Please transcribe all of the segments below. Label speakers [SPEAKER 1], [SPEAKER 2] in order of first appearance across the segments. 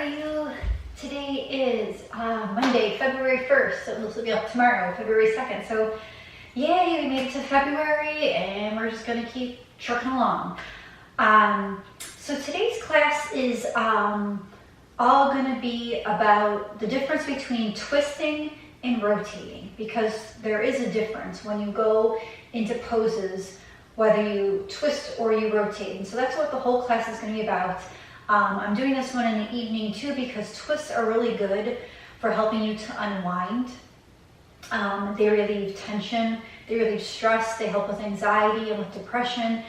[SPEAKER 1] are you? Today is Monday, February 1st, so this will be up tomorrow, February 2nd. So yay, we made it to February and we're just gonna keep trucking along. So today's class is all gonna be about the difference between twisting and rotating, because there is a difference when you go into poses, whether you twist or you rotate. And so that's what the whole class is gonna be about. I'm doing this one in the evening too because twists are really good for helping you to unwind. They relieve tension, they relieve stress, they help with anxiety and with depression.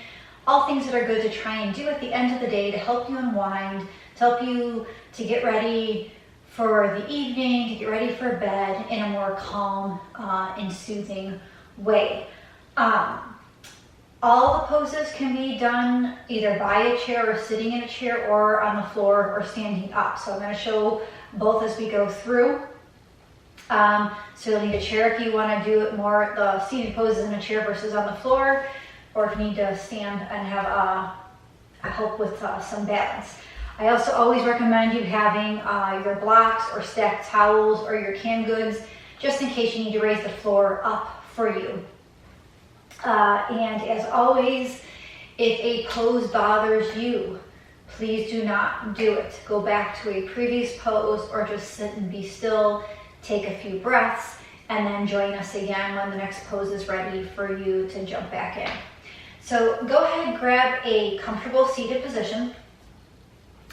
[SPEAKER 1] All things that are good to try and do at the end of the day to help you unwind, to help you to get ready for the evening, to get ready for bed in a more calm and soothing way. All the poses can be done either by a chair or sitting in a chair or on the floor or standing up. So I'm going to show both as we go through. So you'll need a chair if you want to do it more, the seated poses in a chair versus on the floor, or if you need to stand and have a help with some balance. I also always recommend you having your blocks or stacked towels or your canned goods, just in case you need to raise the floor up for you. And as always, if a pose bothers you, please do not do it. Go back to a previous pose or just sit and be still, take a few breaths, and then join us again when the next pose is ready for you to jump back in. So go ahead and grab a comfortable seated position.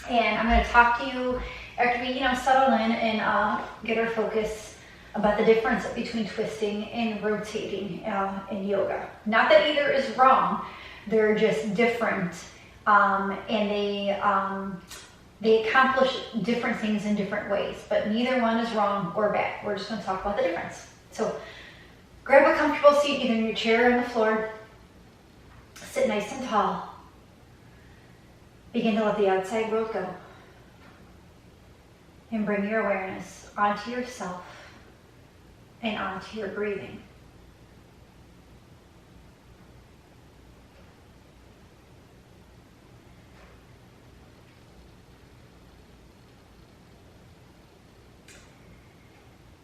[SPEAKER 1] And I'm going to talk to you after we settle in and get our focus about the difference between twisting and rotating in yoga. Not that either is wrong, they're just different, and they accomplish different things in different ways, but neither one is wrong or bad. We're just going to talk about the difference. So grab a comfortable seat, either in your chair or on the floor. Sit nice and tall. Begin to let the outside world go. And bring your awareness onto yourself and onto your breathing.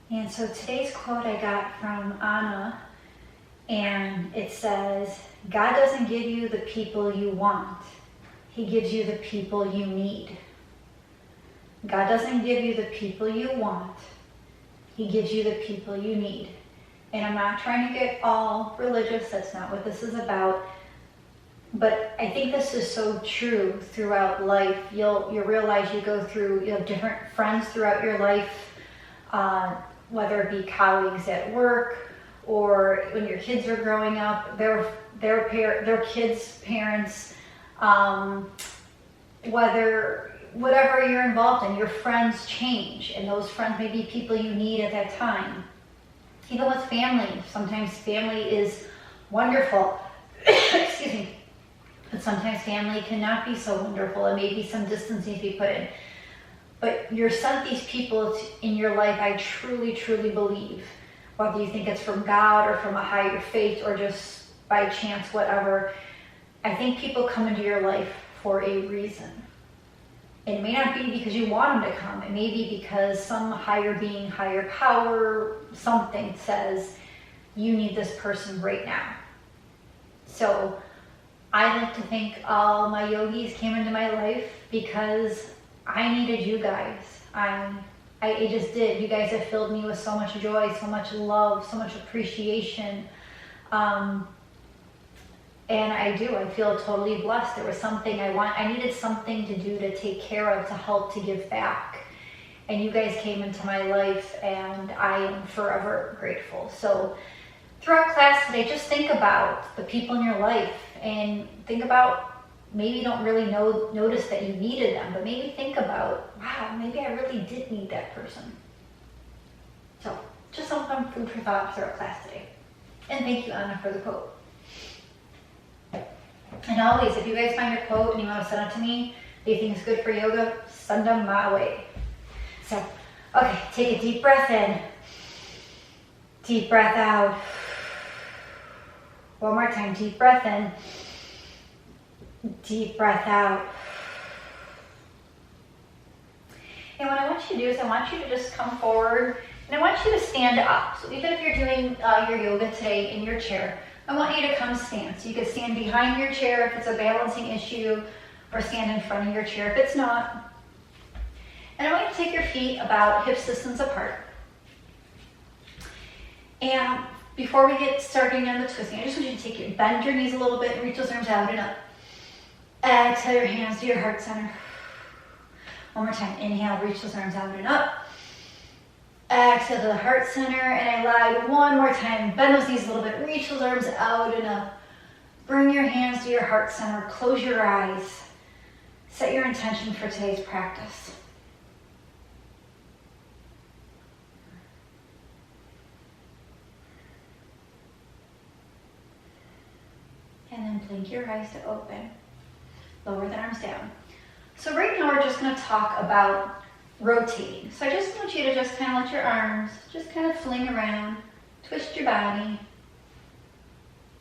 [SPEAKER 1] And so today's quote I got from Anna, and it says, God doesn't give you the people you want, He gives you the people you need. God doesn't give you the people you want, He gives you the people you need. And I'm not trying to get all religious, that's not what this is about. But I think this is so true throughout life. You'll realize you have different friends throughout your life, whether it be colleagues at work or when your kids are growing up, their kids' parents, whatever you're involved in, your friends change, and those friends may be people you need at that time. Even with family, sometimes family is wonderful, excuse me, but sometimes family cannot be so wonderful, and maybe some distance needs to be put in. But you're sent these people in your life, I truly, truly believe, whether you think it's from God or from a higher faith or just by chance, whatever, I think people come into your life for a reason. It may not be because you want them to come. It may be because some higher being, higher power, something says, you need this person right now. So I like to think all my yogis came into my life because I needed you guys. I just did. You guys have filled me with so much joy, so much love, so much appreciation. And I feel totally blessed. There was something I needed something to do, to take care of, to help, to give back. And you guys came into my life, and I am forever grateful. So throughout class today, just think about the people in your life, and think about, maybe you don't really notice that you needed them, but maybe think about, wow, maybe I really did need that person. So just some fun food for thought throughout class today. And thank you, Anna, for the quote. And always, if you guys find a quote and you want to send it to me, that you think is good for yoga, send them my way. So, okay, take a deep breath in. Deep breath out. One more time, deep breath in. Deep breath out. And what I want you to do is I want you to just come forward and I want you to stand up. So even if you're doing your yoga today in your chair, I want you to come stand. So you can stand behind your chair if it's a balancing issue, or stand in front of your chair if it's not. And I want you to take your feet about hip distance apart. And before we get started on the twisting, I just want you to bend your knees a little bit, reach those arms out and up. Exhale your hands to your heart center. One more time, inhale, reach those arms out and up. Exhale to the heart center, and I allow you one more time. Bend those knees a little bit, reach those arms out and up. Bring your hands to your heart center, close your eyes. Set your intention for today's practice. And then blink your eyes to open. Lower the arms down. So right now we're just going to talk about rotating. So I just want you to just kind of let your arms just kind of fling around, twist your body,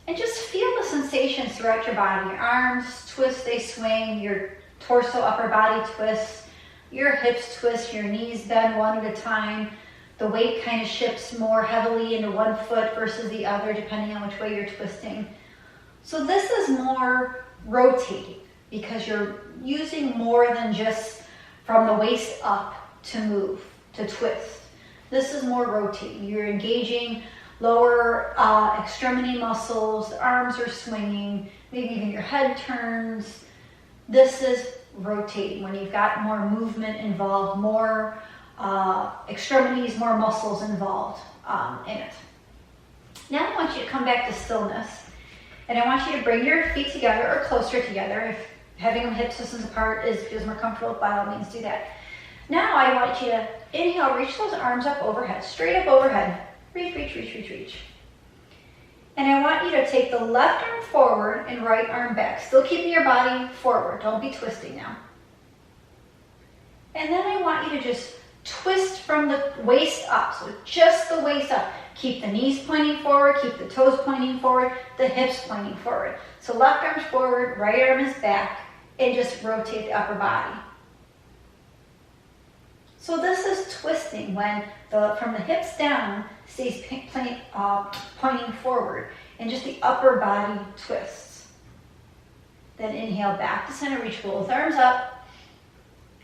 [SPEAKER 1] and just feel the sensations throughout your body. Your arms twist, they swing, your torso, upper body twists, your hips twist, your knees bend one at a time. The weight kind of shifts more heavily into one foot versus the other depending on which way you're twisting. So this is more rotating because you're using more than just from the waist up to move, to twist. This is more rotating. You're engaging lower extremity muscles, the arms are swinging, maybe even your head turns. This is rotating when you've got more movement involved, more extremities, more muscles involved in it. Now I want you to come back to stillness, and I want you to bring your feet together or closer together. If having them hip distance apart feels more comfortable, by all means do that. Now I want you to inhale, reach those arms up overhead, straight up overhead. Reach, reach, reach, reach, reach. And I want you to take the left arm forward and right arm back. Still keeping your body forward. Don't be twisting now. And then I want you to just twist from the waist up. So just the waist up. Keep the knees pointing forward. Keep the toes pointing forward. The hips pointing forward. So left arm's forward, right arm is back. And just rotate the upper body. So this is twisting when from the hips down stays pointing forward, and just the upper body twists. Then inhale back to center, reach both arms up,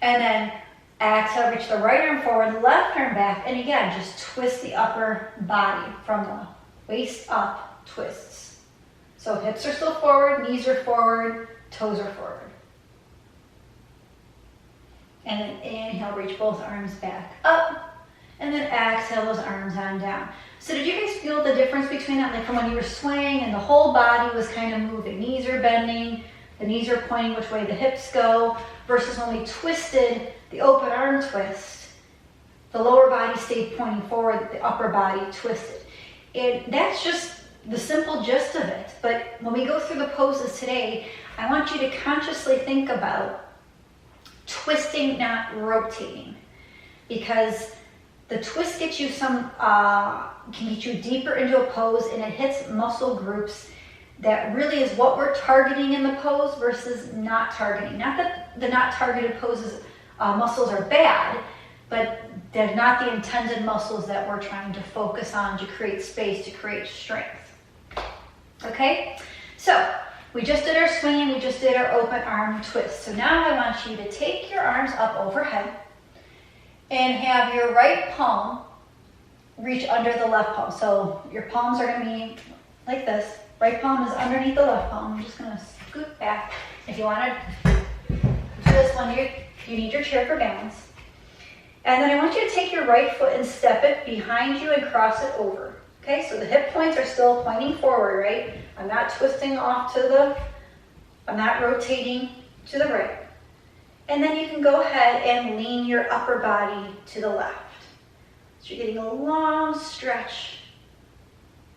[SPEAKER 1] and then exhale, reach the right arm forward, left arm back, and again, just twist the upper body from the waist up, twists. So hips are still forward, knees are forward, toes are forward. And then inhale, reach both arms back up. And then exhale those arms on down. So did you guys feel the difference between that? Like from when you were swaying and the whole body was kind of moving. Knees are bending, the knees are pointing which way the hips go. Versus when we twisted the open arm twist, the lower body stayed pointing forward, the upper body twisted. And that's just the simple gist of it. But when we go through the poses today, I want you to consciously think about twisting, not rotating, because the twist gets you can get you deeper into a pose, and it hits muscle groups that really is what we're targeting in the pose versus not targeting. Not that the not targeted poses muscles are bad, but they're not the intended muscles that we're trying to focus on to create space, to create strength. Okay, so we just did our swinging, we just did our open arm twist. So now I want you to take your arms up overhead and have your right palm reach under the left palm. So your palms are going to be like this. Right palm is underneath the left palm. I'm just going to scoot back. If you want to do this one, you need your chair for balance. And then I want you to take your right foot and step it behind you and cross it over. Okay, so the hip points are still pointing forward, right? I'm not twisting off I'm not rotating to the right. And then you can go ahead and lean your upper body to the left. So you're getting a long stretch.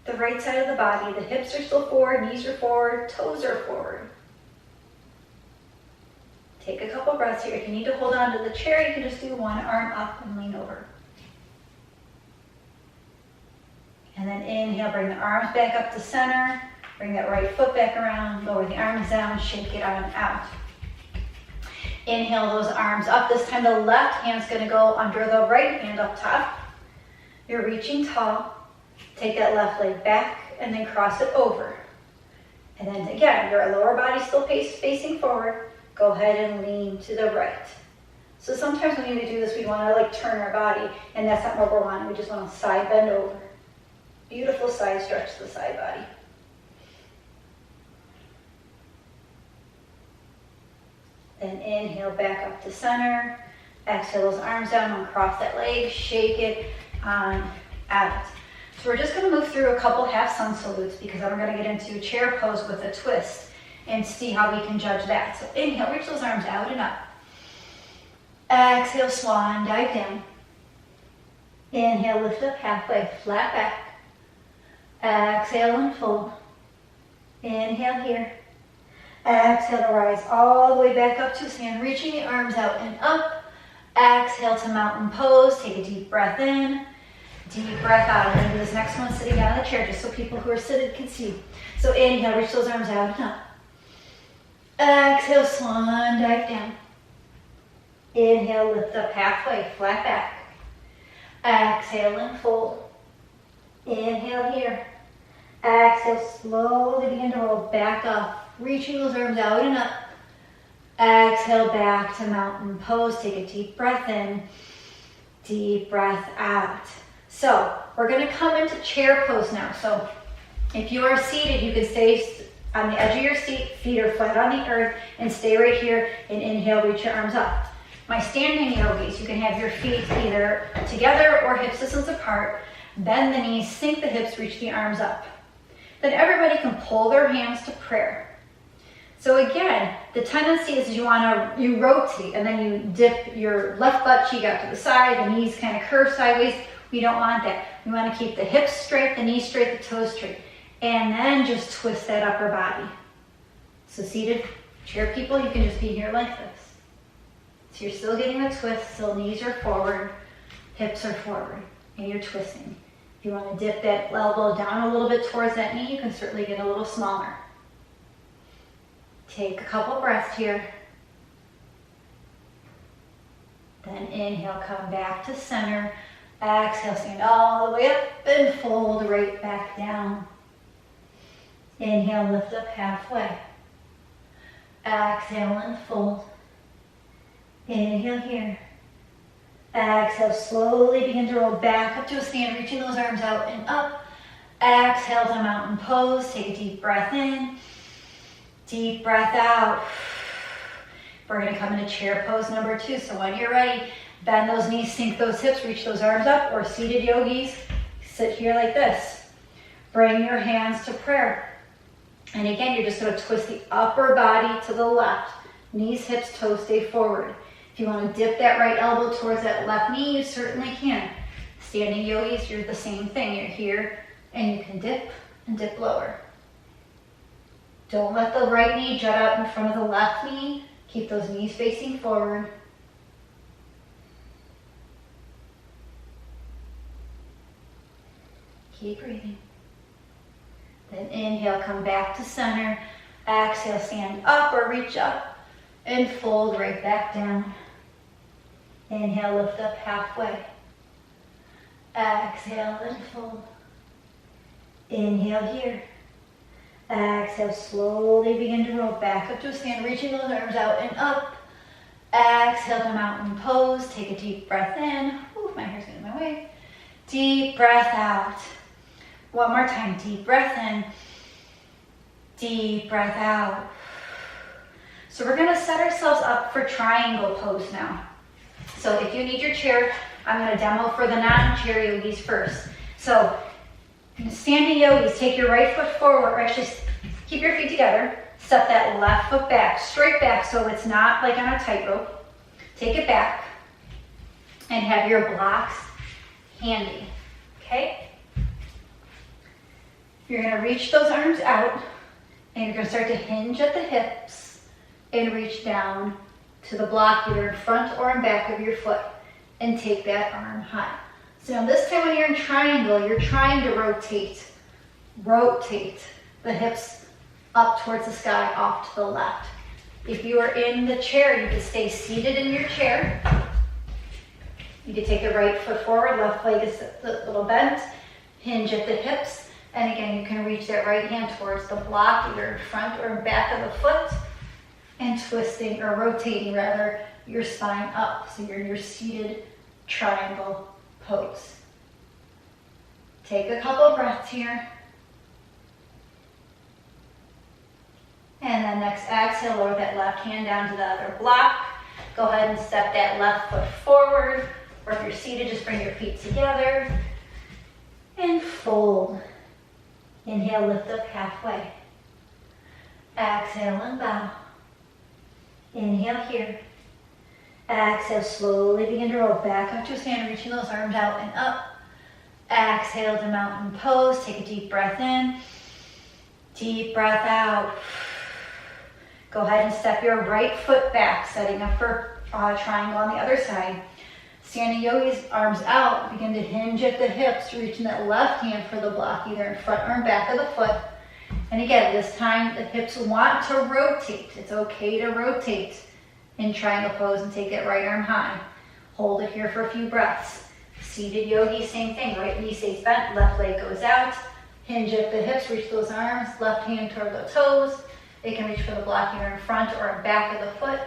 [SPEAKER 1] The right side of the body, the hips are still forward, knees are forward, toes are forward. Take a couple breaths here. If you need to hold on to the chair, you can just do one arm up and lean over. And then inhale, bring the arms back up to center. Bring that right foot back around, lower the arms down, shake it on out. Inhale those arms up. This time the left hand's gonna go under the right hand up top. You're reaching tall. Take that left leg back and then cross it over. And then again, your lower body still facing forward. Go ahead and lean to the right. So sometimes when we do this, we want to like turn our body, and that's not what we're wanting. We just want to side bend over. Beautiful side stretch to the side body. Then inhale back up to center. Exhale those arms down and cross that leg. Shake it on out. So we're just going to move through a couple half sun salutes because then we're going to get into chair pose with a twist and see how we can judge that. So inhale, reach those arms out and up. Exhale, swan dive down. Inhale, lift up halfway, flat back. Exhale and fold. Inhale here. Exhale to rise all the way back up to stand, reaching the arms out and up. Exhale to mountain pose. Take a deep breath in. Deep breath out. I'm going to do this next one sitting down in the chair just so people who are seated can see. So inhale, reach those arms out and up. Exhale, swan dive down. Inhale, lift up halfway, flat back. Exhale and fold. Inhale here. Exhale, slowly begin to roll back up, reaching those arms out and up. Exhale, back to mountain pose. Take a deep breath in, deep breath out. So we're going to come into chair pose now. So if you are seated, you can stay on the edge of your seat, feet are flat on the earth, and stay right here and inhale, reach your arms up. My standing yogis, you can have your feet either together or hip distance apart. Bend the knees, sink the hips, reach the arms up. Then everybody can pull their hands to prayer. So again, the tendency is you rotate and then you dip your left butt cheek out to the side, the knees kind of curve sideways. We don't want that. We want to keep the hips straight, the knees straight, the toes straight. And then just twist that upper body. So seated chair people, you can just be here like this. So you're still getting a twist, still knees are forward, hips are forward, and you're twisting. If you want to dip that elbow down a little bit towards that knee, you can certainly get a little smaller. Take a couple breaths here. Then inhale, come back to center. Exhale, stand all the way up and fold right back down. Inhale, lift up halfway. Exhale and fold. Inhale here. Exhale, slowly begin to roll back up to a stand, reaching those arms out and up. Exhale to mountain pose. Take a deep breath in. Deep breath out. We're going to come into chair pose number 2. So when you're ready, bend those knees, sink those hips, reach those arms up, or seated yogis, sit here like this. Bring your hands to prayer. And again, you're just going to twist the upper body to the left. Knees, hips, toes stay forward. If you want to dip that right elbow towards that left knee, you certainly can. Standing yogis, you're the same thing. You're here and you can dip and dip lower. Don't let the right knee jut out in front of the left knee. Keep those knees facing forward. Keep breathing. Then inhale, come back to center. Exhale, stand up or reach up and fold right back down. Inhale, lift up halfway. Exhale and fold. Inhale here. Exhale, slowly begin to roll back up to a stand, reaching those arms out and up. Exhale to mountain pose. Take a deep breath in. Ooh, my hair's getting in my way. Deep breath out. One more time, deep breath in. Deep breath out. So we're gonna set ourselves up for triangle pose now. So if you need your chair, I'm gonna demo for the non-chair yogis first. So standing yogis, take your right foot forward, or actually keep your feet together. Step that left foot back, straight back so it's not like on a tightrope. Take it back and have your blocks handy, okay? You're gonna reach those arms out and you're gonna start to hinge at the hips and reach down to the block either in front or in back of your foot and take that arm high. So now this time when you're in triangle, you're trying to rotate the hips up towards the sky, off to the left. If you are in the chair, you can stay seated in your chair. You can take the right foot forward, left leg is a little bent, hinge at the hips, and again, you can reach that right hand towards the block, either in front or in back of the foot, and twisting or rotating rather your spine up. So you're in your seated triangle pose. Take a couple breaths here. And then next exhale, lower that left hand down to the other block. Go ahead and step that left foot forward, or if you're seated, just bring your feet together and fold. Inhale, lift up halfway. Exhale and bow. Inhale here. Exhale, slowly begin to roll back up to a stand, reaching those arms out and up. Exhale to mountain pose. Take a deep breath in. Deep breath out. Go ahead and step your right foot back, setting up for triangle on the other side. Standing yogis, arms out, begin to hinge at the hips, reaching that left hand for the block, either in front or in back of the foot. And again, this time the hips want to rotate. It's okay to rotate in triangle pose and take that right arm high. Hold it here for a few breaths. Seated yogi, same thing. Right knee stays bent, left leg goes out. Hinge at the hips, reach those arms, left hand toward the toes. They can reach for the block either in front or in back of the foot,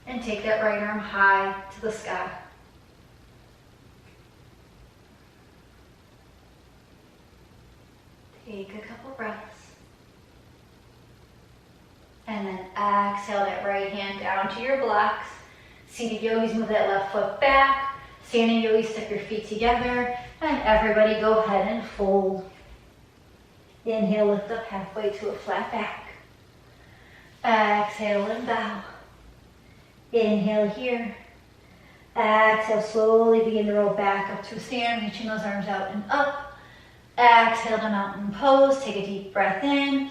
[SPEAKER 1] and take that right arm high to the sky. Take a couple breaths. And then exhale that right hand down to your blocks. Seated yogis, move that left foot back. Standing yogis, step your feet together. And everybody go ahead and fold. Inhale, lift up halfway to a flat back. Exhale and bow. Inhale here. Exhale, slowly begin to roll back up to a stand, reaching those arms out and up. Exhale to mountain pose. Take a deep breath in.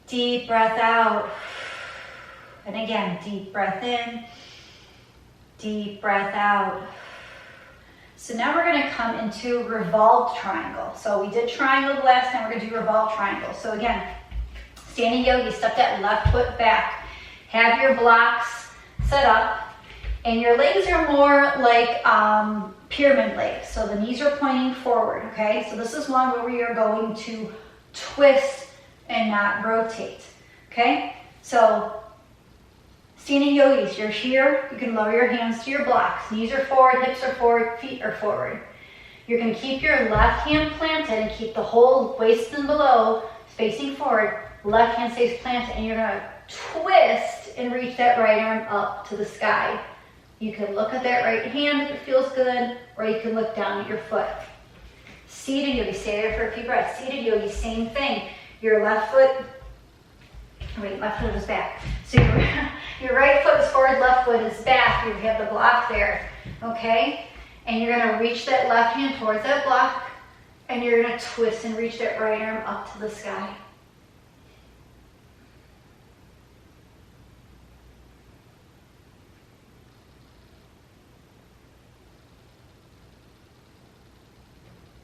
[SPEAKER 1] Deep breath out. And again, deep breath in. Deep breath out. So now we're going to come into Revolved Triangle. So we did triangle last time, we're going to do Revolved Triangle. So again, standing yogi, step that left foot back. Have your blocks set up. And your legs are more like pyramid legs. So the knees are pointing forward, okay? So this is one where we are going to twist and not rotate, okay? So standing yogis, you're here. You can lower your hands to your blocks. Knees are forward, hips are forward, feet are forward. You're going to keep your left hand planted and keep the whole waist and below facing forward. Left hand stays planted, and you're going to twist and reach that right arm up to the sky. You can look at that right hand if it feels good, or you can look down at your foot. Seated yogi, stay there for a few breaths. Seated yogi, same thing. Your left foot, left foot is back. So your right foot is forward, left foot is back. You have the block there, okay? And you're gonna reach that left hand towards that block, and you're gonna twist and reach that right arm up to the sky.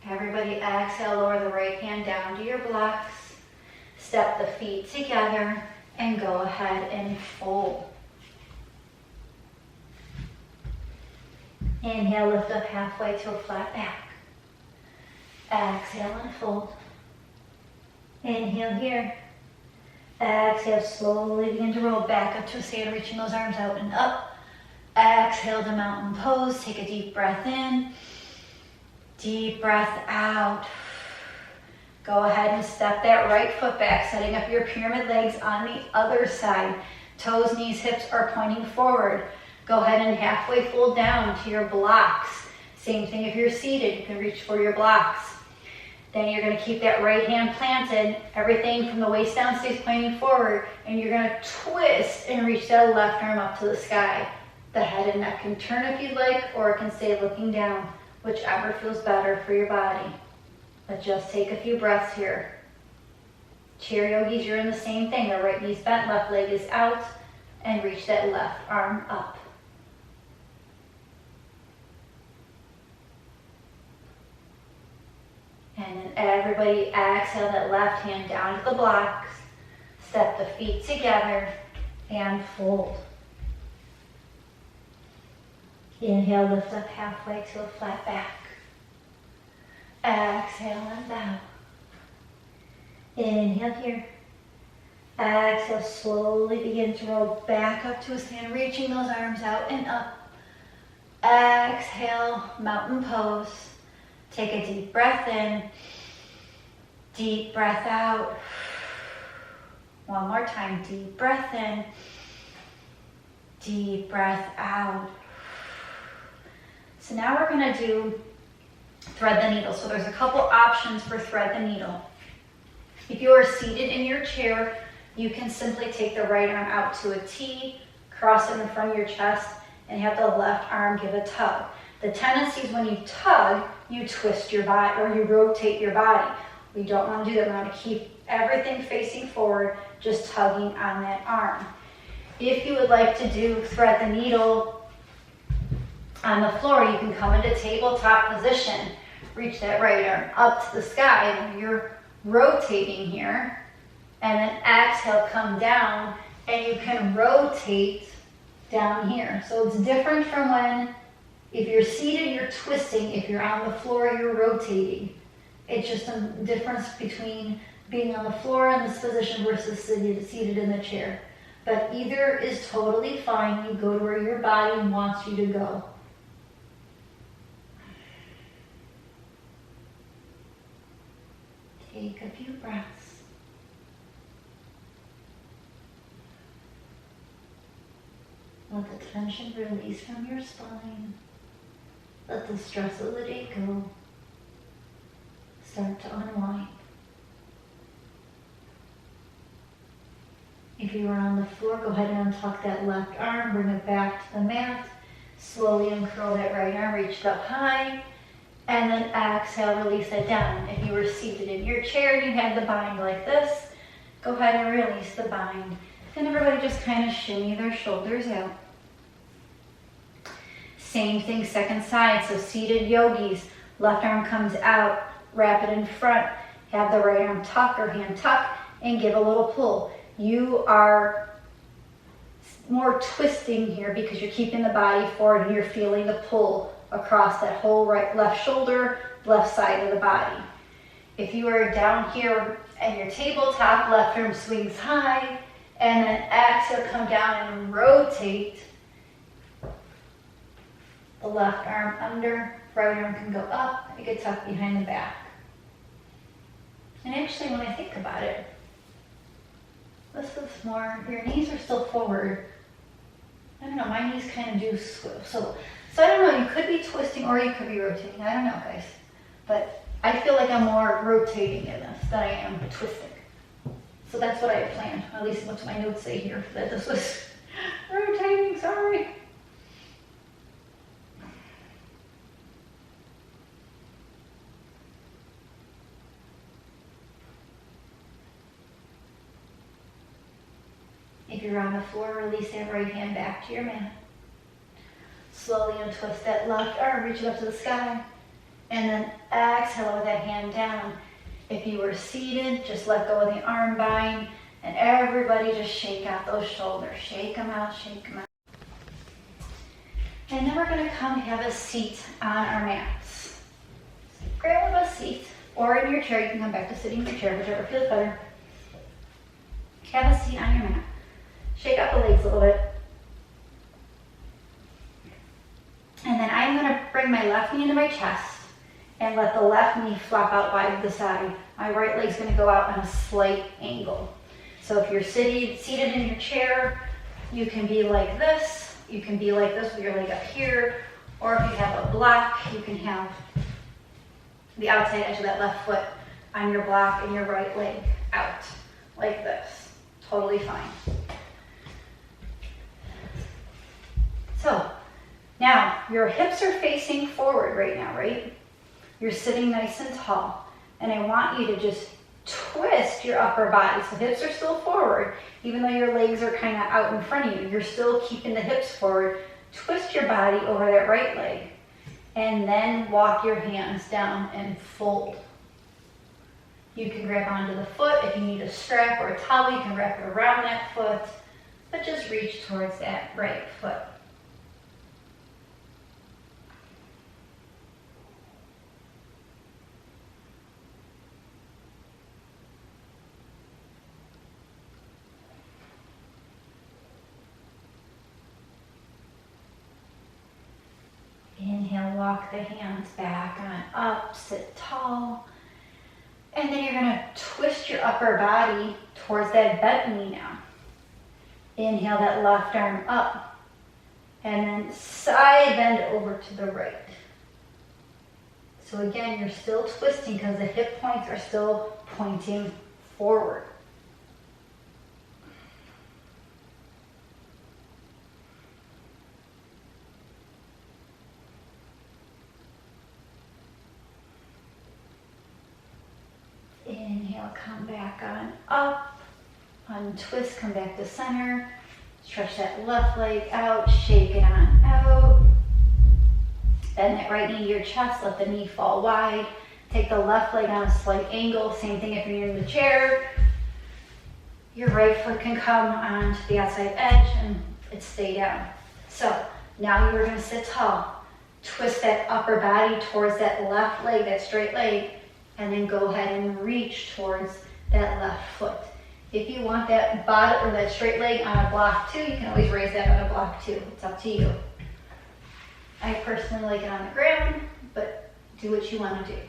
[SPEAKER 1] Everybody exhale, lower the right hand down to your blocks. Step the feet together and go ahead and fold. Inhale, lift up halfway to a flat back. Exhale and fold. Inhale here. Exhale, slowly begin to roll back up to a stand, reaching those arms out and up. Exhale to mountain pose. Take a deep breath in. Deep breath out. Go ahead and step that right foot back, setting up your pyramid legs on the other side. Toes, knees, hips are pointing forward. Go ahead and halfway fold down to your blocks. Same thing if you're seated, you can reach for your blocks. Then you're going to keep that right hand planted. Everything from the waist down stays pointing forward, and you're going to twist and reach that left arm up to the sky. The head and neck can turn if you'd like, or it can stay looking down, whichever feels better for your body. But just take a few breaths here. Chair yogis, you're in the same thing. The right knee's bent, left leg is out, and reach that left arm up. And then everybody exhale that left hand down to the blocks. Step the feet together and fold. Inhale, lift up halfway to a flat back. Exhale and bow. Inhale here. Exhale, slowly begin to roll back up to a stand, reaching those arms out and up. Exhale, mountain pose. Take a deep breath in, deep breath out. One more time, deep breath in, deep breath out. So now we're going to do thread the needle. So there's a couple options for thread the needle. If you are seated in your chair, you can simply take the right arm out to a T, cross it in front of your chest, and have the left arm give a tug. The tendency is when you tug, you twist your body or you rotate your body. We don't want to do that. We want to keep everything facing forward, just tugging on that arm. If you would like to do thread the needle on the floor, you can come into tabletop position. Reach that right arm up to the sky, and you're rotating here. And then exhale, come down, and you can rotate down here. So it's different from when, if you're seated, you're twisting. If you're on the floor, you're rotating. It's just a difference between being on the floor in this position versus seated in the chair. But either is totally fine. You go to where your body wants you to go. Take a few breaths. Let the tension release from your spine. Let the stress of the day go. Start to unwind. If you are on the floor, go ahead and untuck that left arm, bring it back to the mat. Slowly uncurl that right arm, reach it up high, and then exhale, release it down. If you were seated in your chair and you had the bind like this, go ahead and release the bind. And everybody just kind of shimmy their shoulders out. Same thing, second side. So seated yogis, left arm comes out, wrap it in front, have the right arm tuck or hand tuck, and give a little pull. You are more twisting here because you're keeping the body forward and you're feeling the pull across that whole left shoulder, left side of the body. If you are down here and your tabletop, left arm swings high, and then exhale, come down and rotate. The left arm under, right arm can go up, it can tuck behind the back. And actually, when I think about it, this is more, your knees are still forward. I don't know, my knees kind of do swivel. So I don't know, you could be twisting or you could be rotating. I don't know, guys. But I feel like I'm more rotating in this than I am twisting. So that's what I had planned. At least what my notes say here, that this was rotating, sorry. If you're on the floor, release that right hand back to your mat. Slowly untwist that left arm, reach it up to the sky, and then exhale with that hand down. If you were seated, just let go of the arm bind, and everybody just shake out those shoulders. Shake them out, shake them out. And then we're going to come have a seat on our mats. Grab a seat, or in your chair. You can come back to sitting in your chair, whichever feels better. Have a seat on your mat. Shake out the legs a little bit. And then I'm going to bring my left knee into my chest and let the left knee flop out wide to the side. My right leg's going to go out on a slight angle. So if you're seated in your chair, you can be like this. You can be like this with your leg up here. Or if you have a block, you can have the outside edge of that left foot on your block and your right leg out like this. Totally fine. So now your hips are facing forward right now, right? You're sitting nice and tall. And I want you to just twist your upper body. So hips are still forward. Even though your legs are kind of out in front of you, you're still keeping the hips forward. Twist your body over that right leg. And then walk your hands down and fold. You can grab onto the foot. If you need a strap or a towel, you can wrap it around that foot. but just reach towards that right foot. Inhale, walk the hands back on up, sit tall. And then you're gonna twist your upper body towards that bent knee now. Inhale that left arm up. And then side bend over to the right. So again, you're still twisting because the hip points are still pointing forward. Inhale, come back on up, untwist, come back to center, stretch that left leg out, shake it on out, bend that right knee to your chest, let the knee fall wide, take the left leg on a slight angle, same thing if you're in the chair, your right foot can come onto the outside edge and it stay down. So now you're going to sit tall, twist that upper body towards that left leg, that straight leg, and then go ahead and reach towards that left foot. If you want that bottom or that straight leg on a block too, you can always raise that on a block too. It's up to you. I personally like it on the ground, but do what you want to do.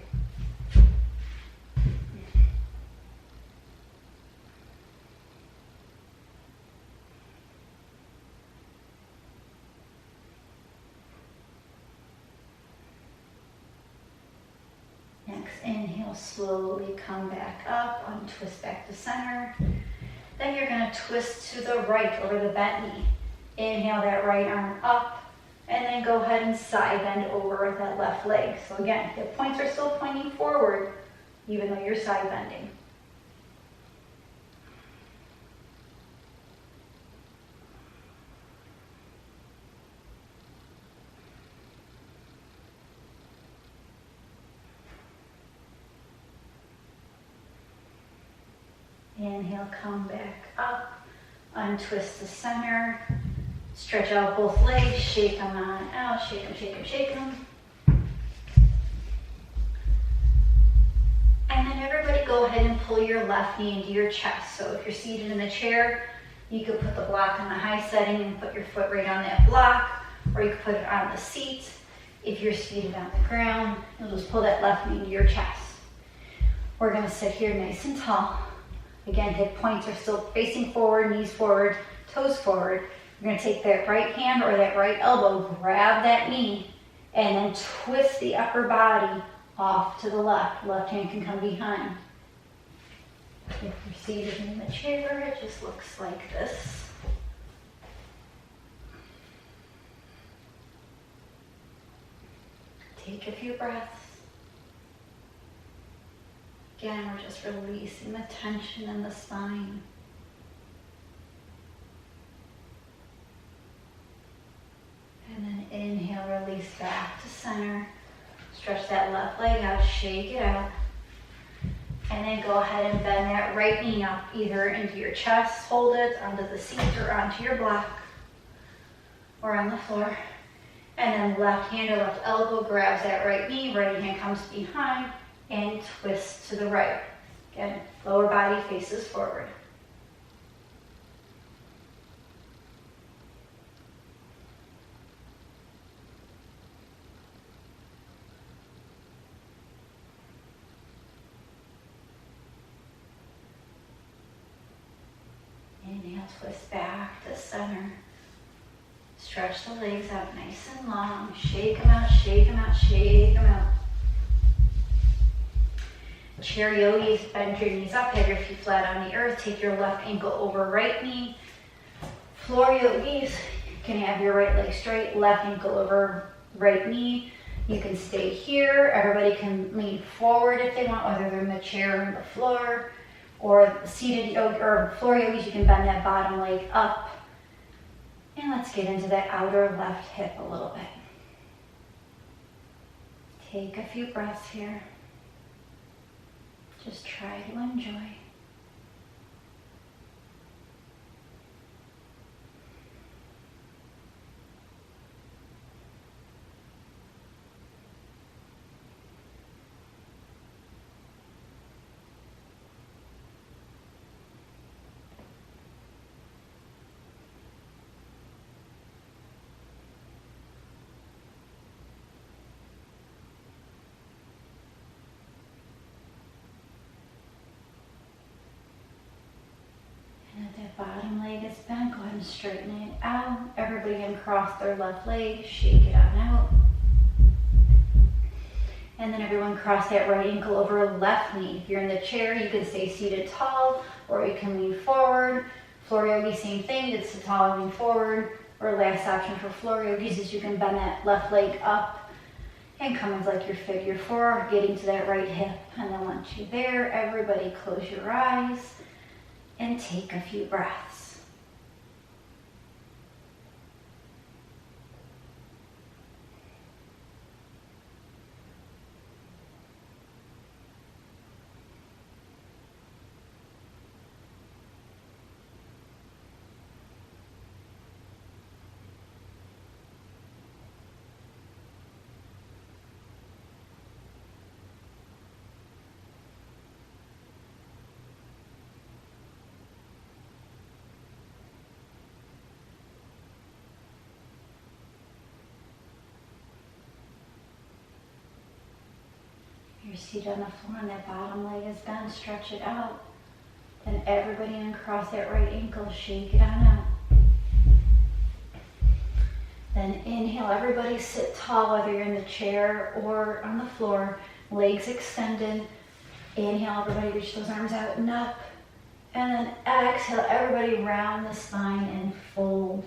[SPEAKER 1] Next, inhale, slowly come back up, untwist back to center. Then you're going to twist to the right over the bent knee. Inhale that right arm up, and then go ahead and side bend over that left leg. So again, the points are still pointing forward, even though you're side bending. Inhale, come back up, untwist the center, stretch out both legs, shake them on out, shake them, shake them, shake them. And then everybody go ahead and pull your left knee into your chest. So if you're seated in a chair, you could put the block on the high setting and put your foot right on that block, or you could put it on the seat. If you're seated on the ground, you'll just pull that left knee into your chest. We're gonna sit here nice and tall. Again, hip points are still facing forward, knees forward, toes forward. You're going to take that right hand or that right elbow, grab that knee, and then twist the upper body off to the left. Left hand can come behind. If you're seated in the chair, it just looks like this. Take a few breaths. Again, we're just releasing the tension in the spine. And then inhale, release back to center. Stretch that left leg out, shake it out. And then go ahead and bend that right knee up, either into your chest, hold it onto the seat or onto your block, or on the floor. And then left hand or left elbow grabs that right knee, right hand comes behind, and twist to the right. Again, lower body faces forward. Inhale, twist back to center. Stretch the legs out nice and long. Shake them out, shake them out, shake them out. Chair yogis, bend your knees up, have your feet flat on the earth, take your left ankle over right knee. Floor yogis, you can have your right leg straight, left ankle over right knee. You can stay here, everybody can lean forward if they want, whether they're in the chair or on the floor, or seated yoga, or floor yogis, you can bend that bottom leg up. And let's get into that outer left hip a little bit. Take a few breaths here. Just try to enjoy. is bent, go ahead and straighten it out. Everybody uncross their left leg, shake it on out. And then everyone cross that right ankle over left knee. If you're in the chair, you can stay seated tall, or you can lean forward. Floor yogi, same thing, it's sit tall, lean forward. Or last option for floor yogis is you can bend that left leg up and come into like your figure four, getting to that right hip. And then once you're there, everybody close your eyes and take a few breaths. You're seated on the floor and that bottom leg is bent, stretch it out. Then everybody uncross that right ankle, shake it on out. Then inhale, everybody sit tall, whether you're in the chair or on the floor, legs extended. Inhale, everybody reach those arms out and up. And then exhale, everybody round the spine and fold,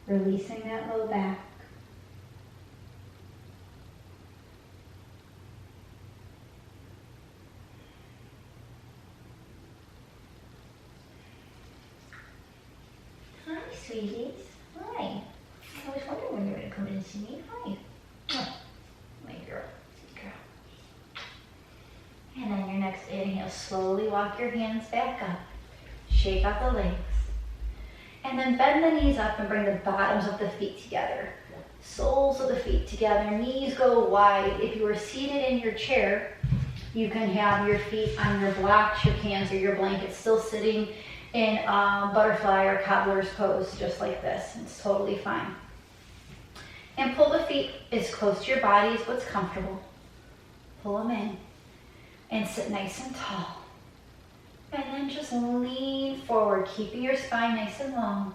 [SPEAKER 1] releasing that low back. Hi, sweeties. Hi. I was wondering when you were going to come in and see me. Hi. Oh, my girl. Sweet girl. And then your next inhale, slowly walk your hands back up. Shake out the legs. And then bend the knees up and bring the bottoms of the feet together. Soles of the feet together. Knees go wide. If you are seated in your chair, you can have your feet on your blocks, your cans, or your blankets still sitting in butterfly or cobbler's pose, just like this. It's totally fine. And pull the feet as close to your body as what's comfortable. Pull them in and sit nice and tall. And then just lean forward, keeping your spine nice and long.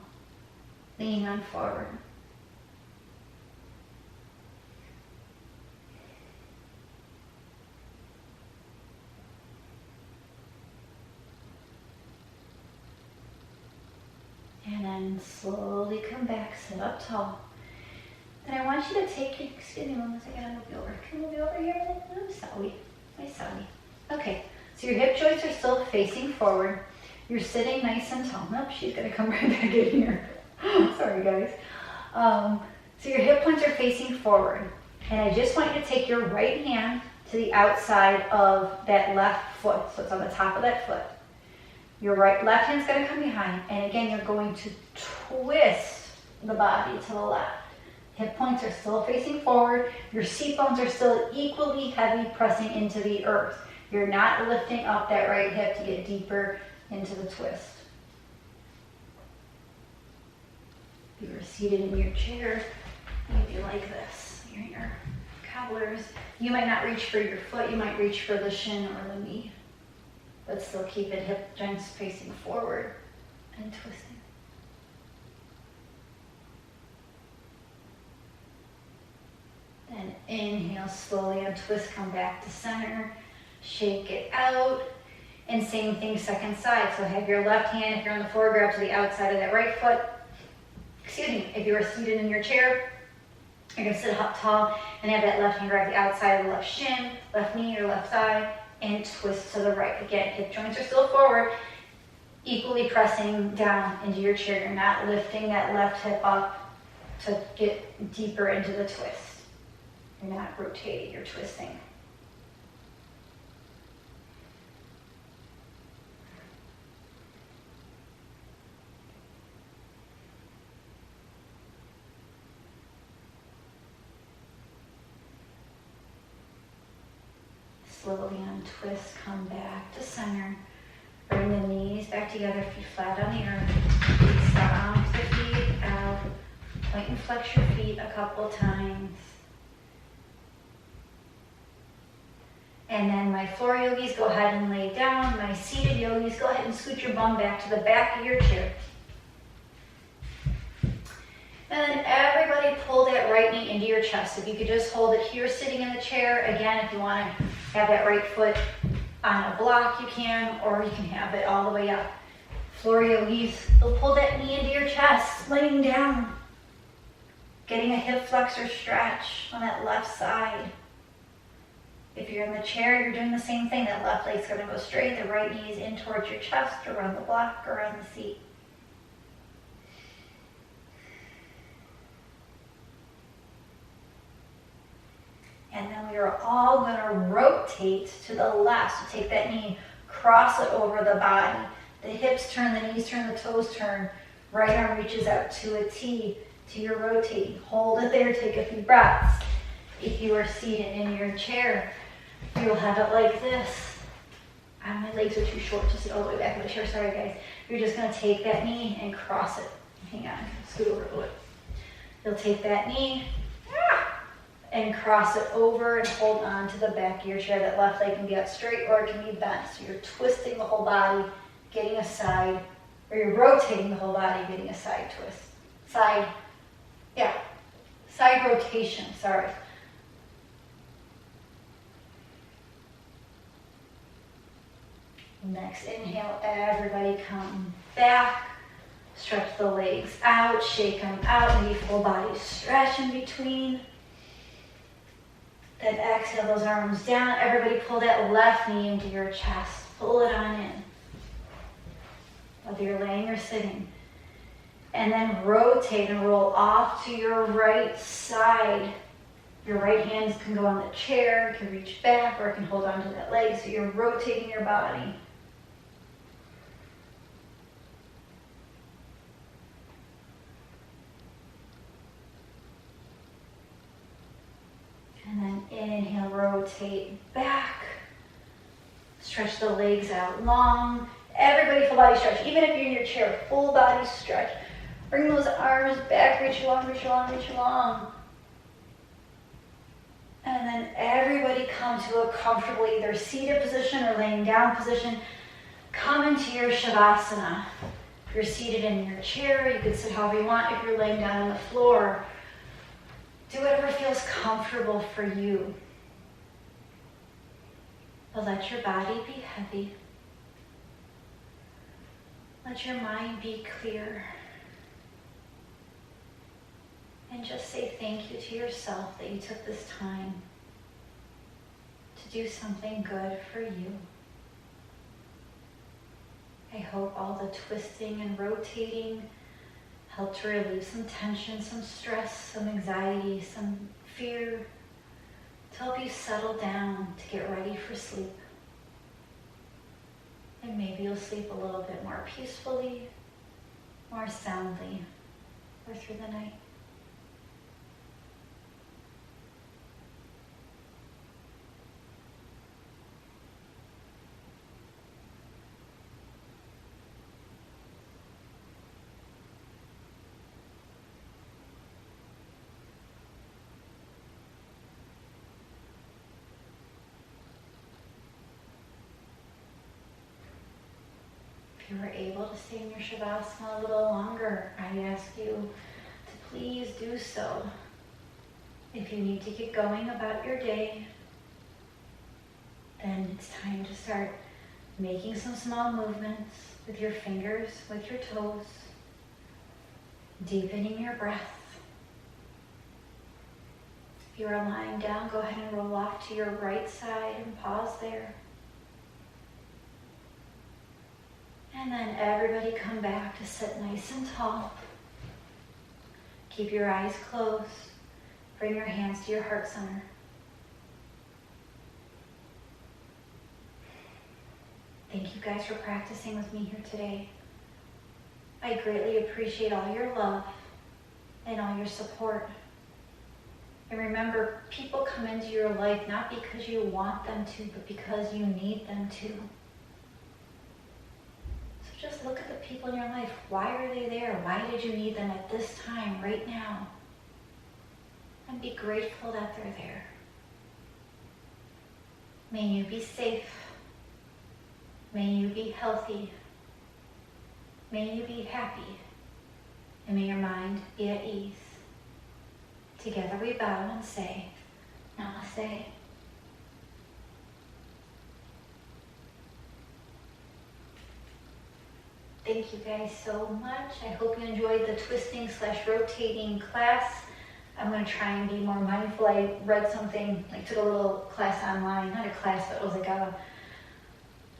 [SPEAKER 1] Lean on forward. And then slowly come back, sit up tall. And I want you to take your, excuse me one second, I'll move you over. Can you move you over here? I'm sorry. I'm sorry. Okay, so your hip joints are still facing forward. You're sitting nice and tall. Nope, she's gonna come right back in here. Sorry guys. So your hip points are facing forward. And I just want you to take your right hand to the outside of that left foot. So it's on the top of that foot. Your left hand's going to come behind, and again, you're going to twist the body to the left. Hip points are still facing forward. Your seat bones are still equally heavy, pressing into the earth. You're not lifting up that right hip to get deeper into the twist. If you're seated in your chair, maybe like this. You're in your cobblers. You might not reach for your foot. You might reach for the shin or the knee. But still keep it hip joints facing forward and twisting. Then inhale slowly, untwist, come back to center. Shake it out. And same thing, second side. So have your left hand, if you're on the floor, grab to the outside of that right foot. Excuse me, if you are seated in your chair, you're going to sit up tall and have that left hand grab the outside of the left shin, left knee or left thigh. And twist to the right. Again, hip joints are still forward, equally pressing down into your chair. You're not lifting that left hip up to get deeper into the twist. You're not rotating, you're twisting. Slowly untwist, come back to center. Bring the knees back together, feet flat on the earth. Stomp the feet out. Point and flex your feet a couple times. And then my floor yogis, go ahead and lay down. My seated yogis, go ahead and scoot your bum back to the back of your chair. And then everybody pull that right knee into your chest. If you could just hold it here sitting in the chair. Again, if you want to have that right foot on a block, you can, or you can have it all the way up. Floor yogis, they'll pull that knee into your chest, laying down. Getting a hip flexor stretch on that left side. If you're in the chair, you're doing the same thing. That left leg's going to go straight. The right knee is in towards your chest, around the block, or on the seat. And then we are all going to rotate to the left. So take that knee, cross it over the body. The hips turn, the knees turn, the toes turn. Right arm reaches out to a T, to your rotating. Hold it there, take a few breaths. If you are seated in your chair, you will have it like this. My legs are too short to sit all the way back in the chair, sorry guys. You're just going to take that knee and cross it. Hang on, scoot over a little bit. You'll take that knee, and cross it over and hold on to the back of your chair. That left leg can be up straight or it can be bent. So you're twisting the whole body, getting a side, or you're rotating the whole body, getting a side twist. Side rotation, sorry. Next inhale, everybody come back. Stretch the legs out, shake them out, maybe full body stretch in between. Then exhale those arms down. Everybody pull that left knee into your chest. Pull it on in. Whether you're laying or sitting. And then rotate and roll off to your right side. Your right hand can go on the chair, it can reach back, or it can hold on to that leg. So you're rotating your body. And then inhale, rotate back. Stretch the legs out long. Everybody full body stretch. Even if you're in your chair, full body stretch. Bring those arms back, reach long, reach long, reach long. And then everybody come to a comfortable either seated position or laying down position. Come into your Shavasana. If you're seated in your chair, you can sit however you want. If you're laying down on the floor, do whatever feels comfortable for you. But let your body be heavy. Let your mind be clear. And just say thank you to yourself that you took this time to do something good for you. I hope all the twisting and rotating helped to relieve some tension, some stress, some anxiety, some fear, to help you settle down, to get ready for sleep. And maybe you'll sleep a little bit more peacefully, more soundly, or through the night. If you were able to stay in your Shavasana a little longer, I ask you to please do so. If you need to get going about your day, then it's time to start making some small movements with your fingers, with your toes, deepening your breath. If you are lying down, go ahead and roll off to your right side and pause there. And then everybody come back to sit nice and tall. Keep your eyes closed. Bring your hands to your heart center. Thank you guys for practicing with me here today. I greatly appreciate all your love and all your support. And remember, people come into your life not because you want them to, but because you need them to. Just look at the people in your life. Why are they there? Why did you need them at this time, right now? And be grateful that they're there. May you be safe. May you be healthy. May you be happy. And may your mind be at ease. Together we bow and say, Namaste. Thank you guys so much. I hope you enjoyed the twisting / rotating class. I'm going to try and be more mindful. I read something, like took a little class online, not a class, but it was like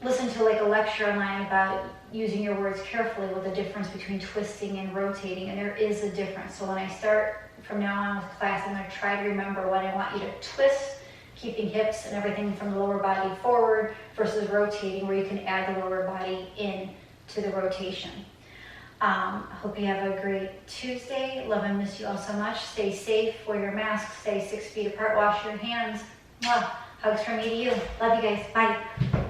[SPEAKER 1] listen to like a lecture online about using your words carefully with the difference between twisting and rotating, and there is a difference. So when I start from now on with class, I'm going to try to remember when I want you to twist, keeping hips and everything from the lower body forward, versus rotating, where you can add the lower body in to the rotation. I hope you have a great Tuesday. Love and miss you all so much. Stay safe, wear your mask, stay 6 feet apart, wash your hands. Mwah. Hugs from me to you. Love you guys. Bye.